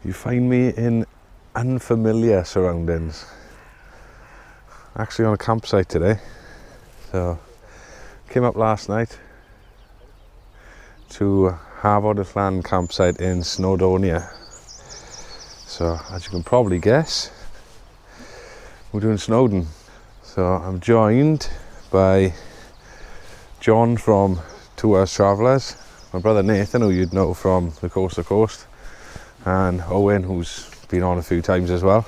You find me in unfamiliar surroundings. Actually on a campsite today. So, came up last night to Harvard campsite in Snowdonia. So, as you can probably guess, we're doing Snowdon. So, I'm joined by John from Tours Travellers, my brother Nathan, who you'd know from the Coast to Coast, and Owen, who's been on a few times as well.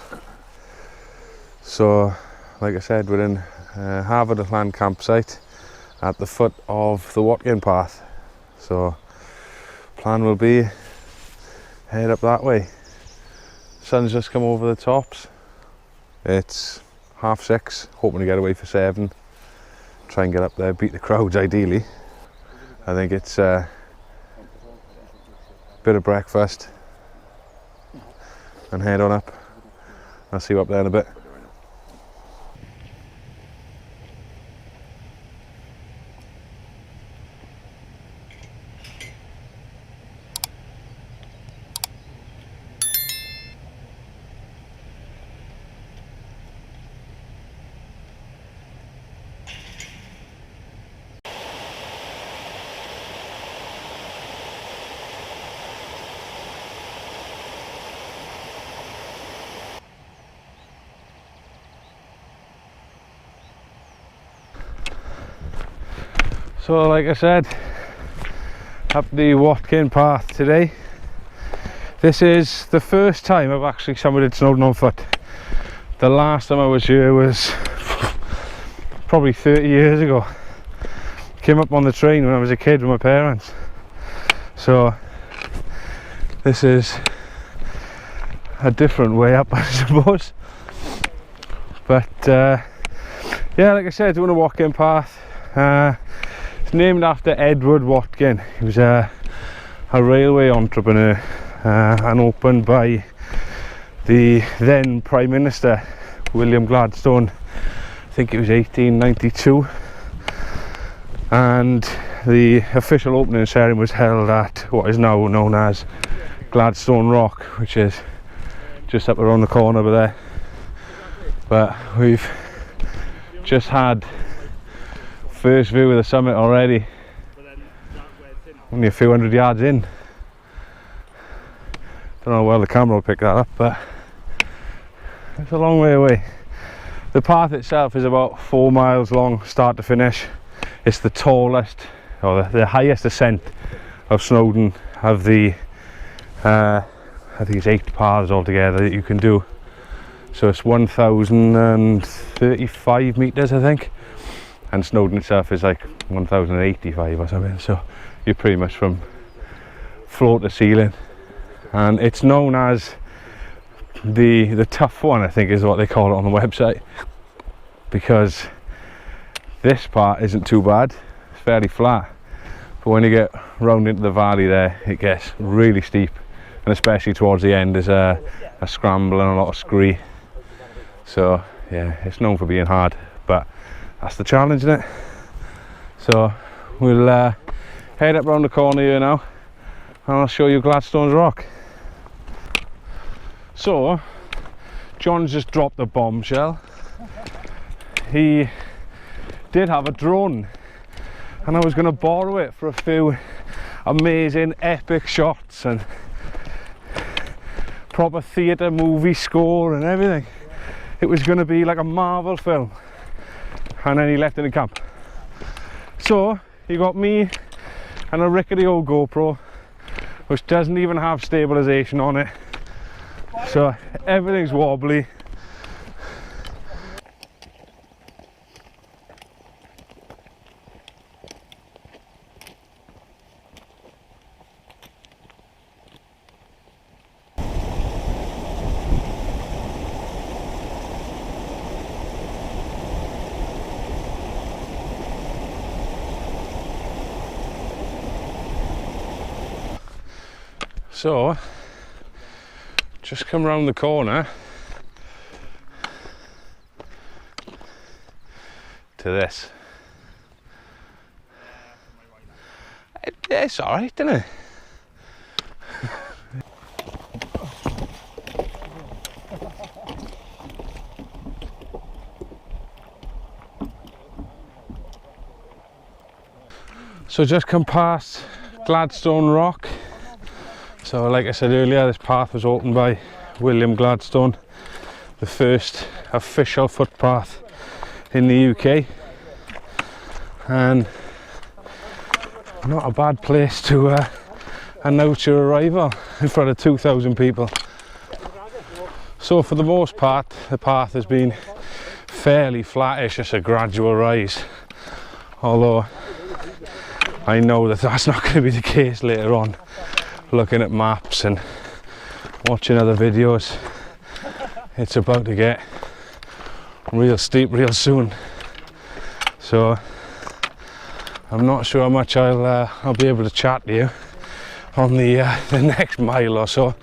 So, like I said, we're in Harvard campsite at the foot of the Watkin Path. So, plan will be head up that way. Sun's just come over the tops. It's 6:30, hoping to get away for 7. Try and get up there, beat the crowds ideally. I think it's a bit of breakfast and head on up. I'll see you up there in a bit. So like I said, up the Watkin Path today. This is the first time I've actually summited Snowdon on foot. The last time I was here was probably 30 years ago. Came up on the train when I was a kid with my parents. So this is a different way up, I suppose. But yeah, like I said, doing a Watkin Path. It's named after Edward Watkin. He was a railway entrepreneur and opened by the then Prime Minister William Gladstone. I think it was 1892, and the official opening ceremony was held at what is now known as Gladstone Rock, which is just up around the corner over there. But we've just had first view of the summit already, only a few hundred yards in. Don't know how well the camera will pick that up, but it's a long way away. The path itself is about 4 miles long, start to finish. It's the tallest, or the highest ascent of Snowdon, of the I think it's 8 paths altogether that you can do. So it's 1,035 metres, I think. And Snowdon itself is like 1,085 or something, so you're pretty much from floor to ceiling. And it's known as the tough one, I think is what they call it on the website, because this part isn't too bad, it's fairly flat, but when you get round into the valley there, it gets really steep, and especially towards the end there's a scramble and a lot of scree. So yeah, it's known for being hard, but that's the challenge, isn't it? So we'll head up round the corner here now, and I'll show you Gladstone's Rock. So John's just dropped a bombshell. He did have a drone, and I was going to borrow it for a few amazing epic shots and proper theatre movie score and everything. It was going to be like a Marvel film. And then he left in the camp. So you got me and a rickety old GoPro, which doesn't even have stabilization on it, so everything's wobbly. So, just come round the corner to this. It's alright, isn't it? So just come past Gladstone Rock. So like I said earlier, this path was opened by William Gladstone, the first official footpath in the UK, and not a bad place to announce your arrival in front of 2,000 people. So for the most part, the path has been fairly flattish, just a gradual rise, although I know that that's not going to be the case later on. Looking at maps and watching other videos, it's about to get real steep real soon. So I'm not sure how much I'll be able to chat to you on the next mile or so,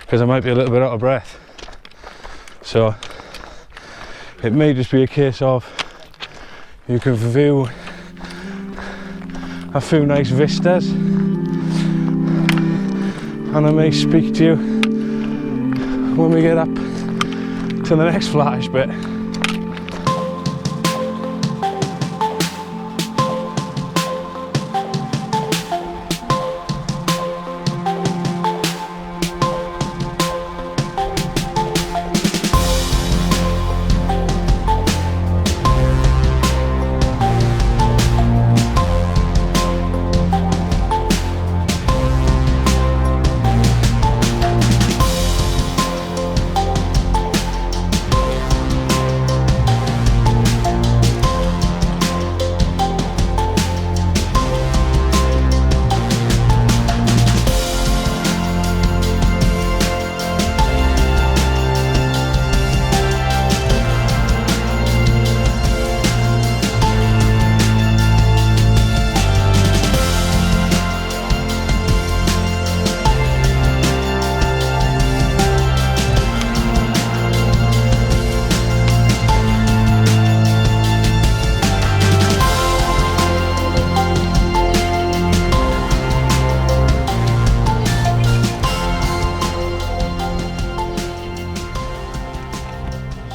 because I might be a little bit out of breath. So it may just be a case of you can view a few nice vistas, and I may speak to you when we get up to the next flattish bit.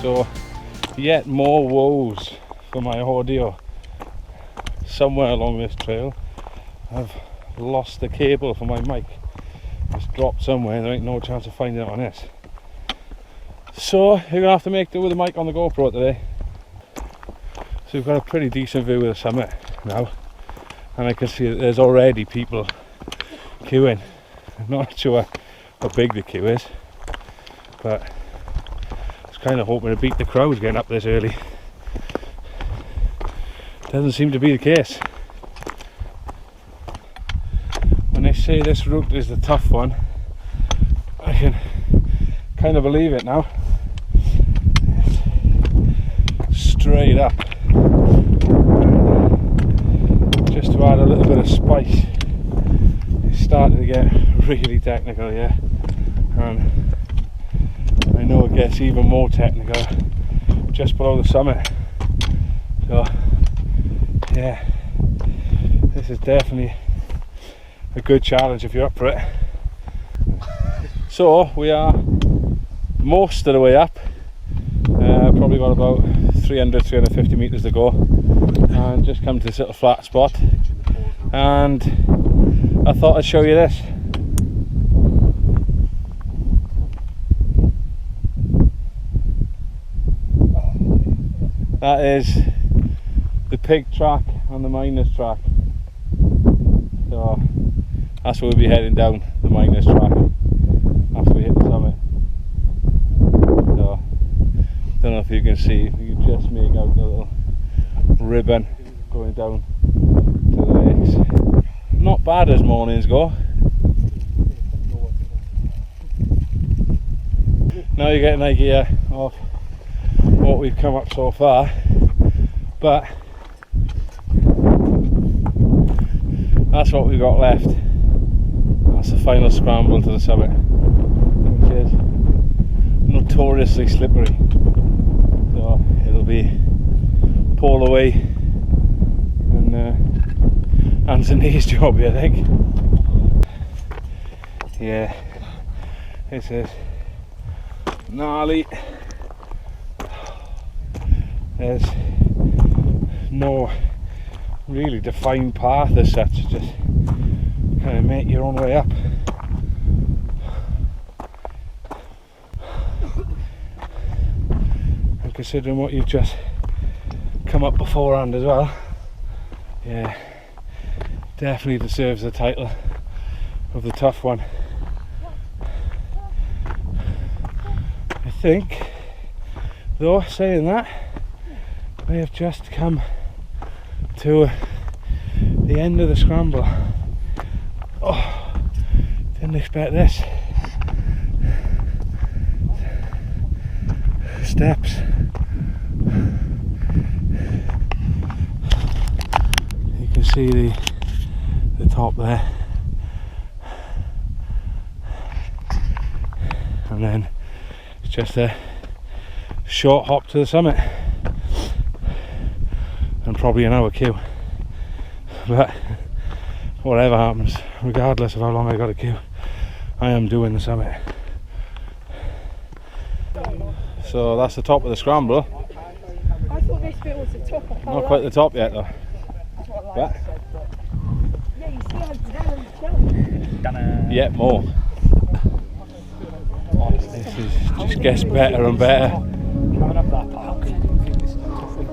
So yet more woes for my audio. Somewhere along this trail I've lost the cable for my mic. It's dropped somewhere and there ain't no chance of finding it on this. So you're gonna have to make do with the mic on the GoPro today. So we've got a pretty decent view of the summit now, and I can see that there's already people queuing. I'm not sure how big the queue is, but kind of hoping to beat the crowds getting up this early. Doesn't seem to be the case. When they say this route is the tough one, I can kind of believe it now. Straight up. Just to add a little bit of spice, it's starting to get really technical here, and I know it gets even more technical just below the summit. So yeah, this is definitely a good challenge if you're up for it. So we are most of the way up, probably got about 300-350 meters to go, and just come to this little flat spot, and I thought I'd show you this. That is the pig track and the miners track. So that's where we'll be heading down, the miners track, after we hit the summit. So don't know if you can see, if you can just make out the little ribbon going down to the lakes. Not bad as mornings go. Now you get an idea of what we've come up so far, but that's what we've got left. That's the final scramble to the summit, which is notoriously slippery, so it'll be pull away and hands and knees job here, I think. Yeah, this is gnarly. There's no really defined path as such, just kind of make your own way up. And considering what you've just come up beforehand as well, yeah, definitely deserves the title of the tough one. I think, though, saying that, we have just come to the end of the scramble. Oh, didn't expect this. Steps. You can see the top there, and then it's just a short hop to the summit, and probably an hour queue. But whatever happens, regardless of how long I got a queue, I am doing the summit. So that's the top of the scramble. I thought this bit was the top. Not quite the top yet though. But yeah, you see how Darren's jumping. yet more. This just gets better and better. Coming up that park. I think this is a tough one.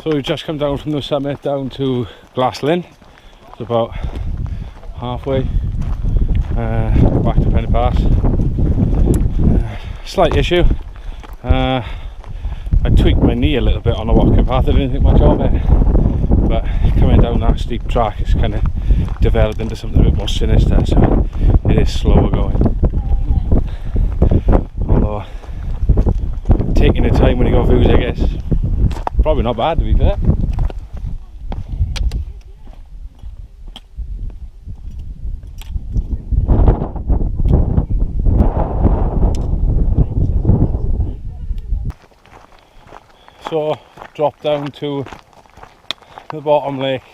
So we've just come down from the summit down to Glaslyn. It's about halfway back to Watkin Path. Slight issue. I tweaked my knee a little bit on the Watkin Path. I didn't think much of it, but coming down that steep track, it's kind of developed into something a bit more sinister, so it is slower going. Although taking your time when you got views, I guess. Probably not bad, to be fair. So, drop down to the bottom lake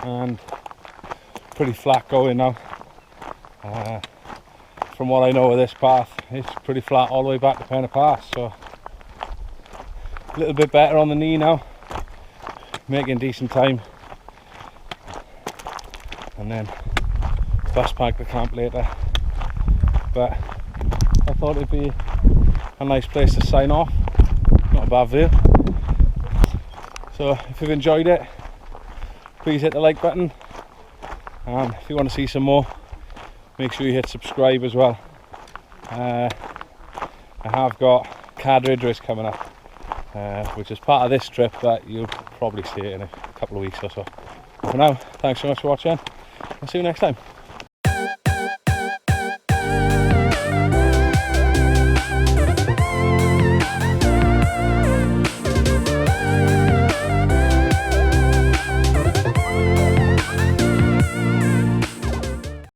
and pretty flat going now. From what I know of this path, it's pretty flat all the way back to Watkin Path, so a little bit better on the knee now, making decent time, and then bus back to camp later. But I thought it'd be a nice place to sign off, not a bad view. So if you've enjoyed it, please hit the like button, and if you want to see some more, make sure you hit subscribe as well. I have got Cadridge race coming up, which is part of this trip, that you'll probably see it in a couple of weeks or so. For now, thanks so much for watching. I'll see you next time.